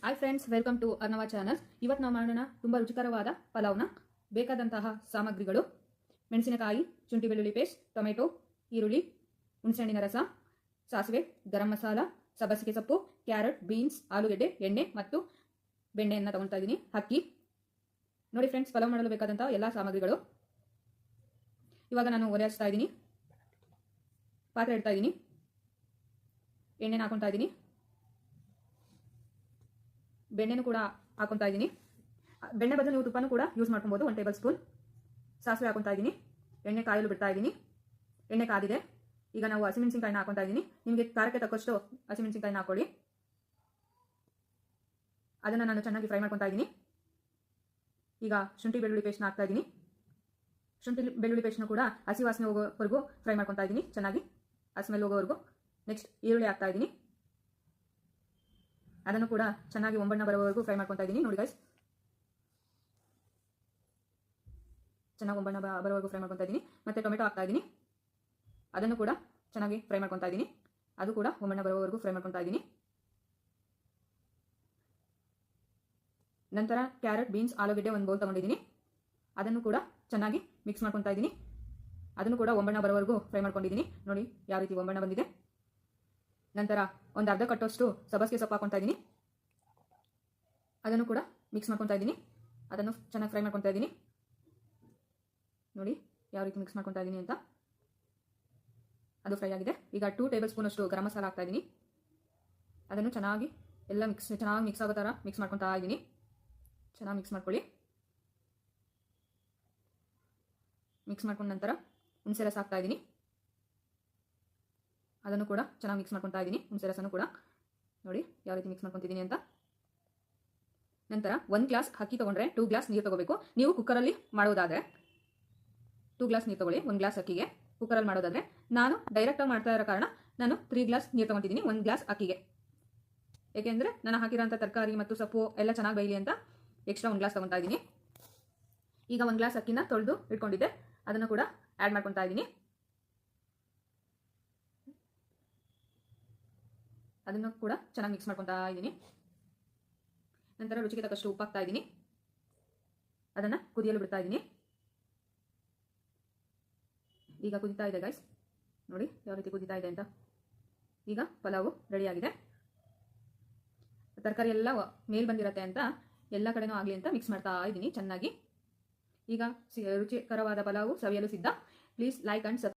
Hi friends, welcome to Arnav channel. ಇವತ್ತು ನಾವು ಮಾಡೋಣ ತುಂಬ ರುಚಿಕರವಾದ ಪಲಾವ್ನ. ಬೇಕಾದಂತಹ ಸಾಮಗ್ರಿಗಳು: ಮೆಣಸಿನಕಾಯಿ, ಶುಂಠಿ ಬೆಳ್ಳುಳ್ಳಿ ಪೇಸ್ಟ್, ಟೊಮೆಟೊ, ಈರುಳ್ಳಿ, ಹುಣಸೆಹಣ್ಣಿನ ರಸ, ಸಾಸಿವೆ, ಗರಂ ಮಸಾಲ, ಸಬ್ಬಸಿಗೆ ಸೊಪ್ಪು, ಕ್ಯಾರೆಟ್, ಬೀನ್ಸ್, ಆಲೂಗೆಡ್ಡೆ, ಎಣ್ಣೆ ಮತ್ತು ಬೆಣ್ಣೆಯನ್ನು ತಗೊಳ್ತಾ ಇದ್ದೀನಿ. ಅಕ್ಕಿ. ನೋಡಿ ಫ್ರೆಂಡ್ಸ್, ಪಲಾವ್ ಮಾಡಲು ಬೇಕಾದಂತಹ ಎಲ್ಲ ಸಾಮಗ್ರಿಗಳು. ಇವಾಗ ನಾನು ಒಲೆ ಹಚ್ತಾ ಇದ್ದೀನಿ, ಪಾತ್ರೆ ಇಡ್ತಾ ಇದ್ದೀನಿ, ಎಣ್ಣೆನ ಹಾಕೊತಾ ಇದ್ದೀನಿ, ಬೆಣ್ಣೆನೂ ಕೂಡ ಹಾಕೊತಾ ಇದ್ದೀನಿ. ಬೆಣ್ಣೆ ಬದಲು ನೀವು ತುಪ್ಪನೂ ಕೂಡ ಯೂಸ್ ಮಾಡ್ಕೊಬೋದು. 1 ಟೇಬಲ್ ಸ್ಪೂನ್ ಸಾಸಿವೆ ಹಾಕೊತಾ ಇದ್ದೀನಿ. ಎಣ್ಣೆ ಕಾಯಲು ಬಿಡ್ತಾ ಇದ್ದೀನಿ. ಎಣ್ಣೆ ಕಾದಿದೆ. ಈಗ ನಾವು ಹಸಿಮೆಣಸಿನಕಾಯಿನ ಹಾಕೊತಾ ಇದ್ದೀನಿ. ನಿಮಗೆ ಖಾರಕ್ಕೆ ತಕ್ಕಷ್ಟು ಹಸಿಮೆಣಸಿನಕಾಯಿನ ಹಾಕೊಳ್ಳಿ. ಅದನ್ನು ನಾನು ಚೆನ್ನಾಗಿ ಫ್ರೈ ಮಾಡ್ಕೊತಾ ಇದ್ದೀನಿ. ಈಗ ಶುಂಠಿ ಬೆಳ್ಳುಳ್ಳಿ ಪೇಸ್ಟ್ನ ಹಾಕ್ತಾ ಇದ್ದೀನಿ. ಶುಂಠಿ ಬೆಳ್ಳುಳ್ಳಿ ಪೇಸ್ಟ್ನ ಕೂಡ ಹಸಿ ವಾಸನೆ ಹೋಗೋವರೆಗೂ ಫ್ರೈ ಮಾಡ್ಕೊತಾ ಇದ್ದೀನಿ, ಚೆನ್ನಾಗಿ ಆ ಸ್ಮೆಲ್ ಹೋಗೋವರೆಗೂ. ನೆಕ್ಸ್ಟ್ ಈರುಳ್ಳಿ ಹಾಕ್ತಾ ಇದ್ದೀನಿ. ಅದನ್ನು ಕೂಡ ಚೆನ್ನಾಗಿ ಒಂಬಣ್ಣ ಬರೋವರೆಗೂ ಫ್ರೈ ಮಾಡ್ಕೊತಾ ಇದ್ದೀನಿ. ನೋಡಿ ಗೈಸ್, ಚೆನ್ನಾಗಿ ಒಂಬಣ್ಣ ಬರೋವರೆಗೂ ಫ್ರೈ ಮಾಡ್ಕೊತಾ ಇದ್ದೀನಿ. ಮತ್ತೆ ಟೊಮೆಟೊ ಹಾಕ್ತಾ ಇದ್ದೀನಿ. ಅದನ್ನು ಕೂಡ ಚೆನ್ನಾಗಿ ಫ್ರೈ ಮಾಡ್ಕೊತಾ ಇದ್ದೀನಿ. ಅದು ಕೂಡ ಒಂಬಣ್ಣ ಬರೋವರೆಗೂ ಫ್ರೈ ಮಾಡ್ಕೊತಾ ಇದ್ದೀನಿ. ನಂತರ ಕ್ಯಾರೆಟ್, ಬೀನ್ಸ್, ಆಲೂಗೆಡ್ಡೆ ಒಂದು ಬೌಲ್ ತಗೊಂಡಿದ್ದೀನಿ. ಅದನ್ನು ಕೂಡ ಚೆನ್ನಾಗಿ ಮಿಕ್ಸ್ ಮಾಡ್ಕೊತಾ ಇದ್ದೀನಿ. ಅದನ್ನು ಕೂಡ ಒಂಬಣ್ಣ ಬರೋವರೆಗೂ ಫ್ರೈ ಮಾಡ್ಕೊಂಡಿದ್ದೀನಿ. ನೋಡಿ ಯಾವ ರೀತಿ ಒಂಬಣ್ಣ ಬಂದಿದೆ. ನಂತರ ಒಂದು ಅರ್ಧ ಕಟ್ಟೋಷ್ಟು ಸಬ್ಬಸಿಗೆ ಸೊಪ್ಪು ಹಾಕೊತಾ ಇದ್ದೀನಿ. ಅದನ್ನು ಕೂಡ ಮಿಕ್ಸ್ ಮಾಡ್ಕೊತಾ ಇದ್ದೀನಿ. ಅದನ್ನು ಚೆನ್ನಾಗಿ ಫ್ರೈ ಮಾಡ್ಕೊತಾ ಇದ್ದೀನಿ. ನೋಡಿ ಯಾವ ರೀತಿ ಮಿಕ್ಸ್ ಮಾಡ್ಕೊತಾ ಇದ್ದೀನಿ ಅಂತ. ಅದು ಫ್ರೈ ಆಗಿದೆ. ಈಗ 2 ಟೇಬಲ್ ಸ್ಪೂನ್ ಅಷ್ಟು ಗರಂ ಮಸಾಲ ಹಾಕ್ತಾ ಇದ್ದೀನಿ. ಅದನ್ನು ಚೆನ್ನಾಗಿ ಎಲ್ಲ ಚೆನ್ನಾಗಿ ಮಿಕ್ಸ್ ಆಗೋ ಥರ ಮಿಕ್ಸ್ ಮಾಡ್ಕೊತಾ ಇದ್ದೀನಿ. ಚೆನ್ನಾಗಿ ಮಿಕ್ಸ್ ಮಾಡ್ಕೊಳ್ಳಿ. ಮಿಕ್ಸ್ ಮಾಡ್ಕೊಂಡ ನಂತರ ಹುಣಸೆ ರಸ ಹಾಕ್ತಾ ಇದ್ದೀನಿ. ಅದನ್ನು ಕೂಡ ಚೆನ್ನಾಗಿ ಮಿಕ್ಸ್ ಮಾಡ್ಕೊತಾ ಇದ್ದೀನಿ. ಹುಣಸೆ ರಸನೂ ಕೂಡ ನೋಡಿ ಯಾವ ರೀತಿ ಮಿಕ್ಸ್ ಮಾಡ್ಕೊತಿದ್ದೀನಿ ಅಂತ. ನಂತರ 1 ಗ್ಲಾಸ್ ಅಕ್ಕಿ ತೊಗೊಂಡ್ರೆ 2 ಗ್ಲಾಸ್ ನೀರು ತೊಗೋಬೇಕು. ನೀವು ಕುಕ್ಕರಲ್ಲಿ ಮಾಡೋದಾದರೆ 2 ಗ್ಲಾಸ್ ನೀರು ತೊಗೊಳ್ಳಿ. 1 ಗ್ಲಾಸ್ ಅಕ್ಕಿಗೆ. ಕುಕ್ಕರಲ್ಲಿ ಮಾಡೋದಾದರೆ ನಾನು ಡೈರೆಕ್ಟಾಗಿ ಮಾಡ್ತಾ ಇರೋ ಕಾರಣ ನಾನು 3 ಗ್ಲಾಸ್ ನೀರು ತೊಗೊತಿದ್ದೀನಿ 1 ಗ್ಲಾಸ್ ಅಕ್ಕಿಗೆ. ಏಕೆಂದರೆ ನಾನು ಹಾಕಿರೋಂಥ ತರಕಾರಿ ಮತ್ತು ಸೊಪ್ಪು ಎಲ್ಲ ಚೆನ್ನಾಗಿ ಬೇಯಲಿ ಅಂತ ಎಕ್ಸ್ಟ್ರಾ 1 ಗ್ಲಾಸ್ ತೊಗೊತಾ ಇದ್ದೀನಿ. ಈಗ 1 ಗ್ಲಾಸ್ ಅಕ್ಕಿನ ತೊಳೆದು ಇಟ್ಕೊಂಡಿದ್ದೆ, ಅದನ್ನು ಕೂಡ ಆ್ಯಡ್ ಮಾಡ್ಕೊತಾ ಇದ್ದೀನಿ. ಅದನ್ನು ಕೂಡ ಚೆನ್ನಾಗಿ ಮಿಕ್ಸ್ ಮಾಡ್ಕೊತಾ ಇದ್ದೀನಿ. ನಂತರ ರುಚಿಗೆ ತಕ್ಕಷ್ಟು ಉಪ್ಪು ಹಾಕ್ತಾ ಇದ್ದೀನಿ. ಅದನ್ನು ಕುದಿಯಲು ಬಿಡ್ತಾ ಇದ್ದೀನಿ. ಈಗ ಕುದಿತಾ ಇದೆ ಗೈಸ್, ನೋಡಿ ಯಾವ ರೀತಿ ಕುದಿತಾ ಇದೆ ಅಂತ. ಈಗ ಪಲಾವು ರೆಡಿಯಾಗಿದೆ. ತರಕಾರಿ ಎಲ್ಲ ಮೇಲ್ ಬಂದಿರತ್ತೆ ಅಂತ ಎಲ್ಲ ಕಡೆನೂ ಆಗಲಿ ಅಂತ ಮಿಕ್ಸ್ ಮಾಡ್ತಾ ಇದ್ದೀನಿ ಚೆನ್ನಾಗಿ. ಈಗ ರುಚಿಕರವಾದ ಪಲಾವು ಸವಿಯಲು ಸಿದ್ಧ. Please like and subscribe.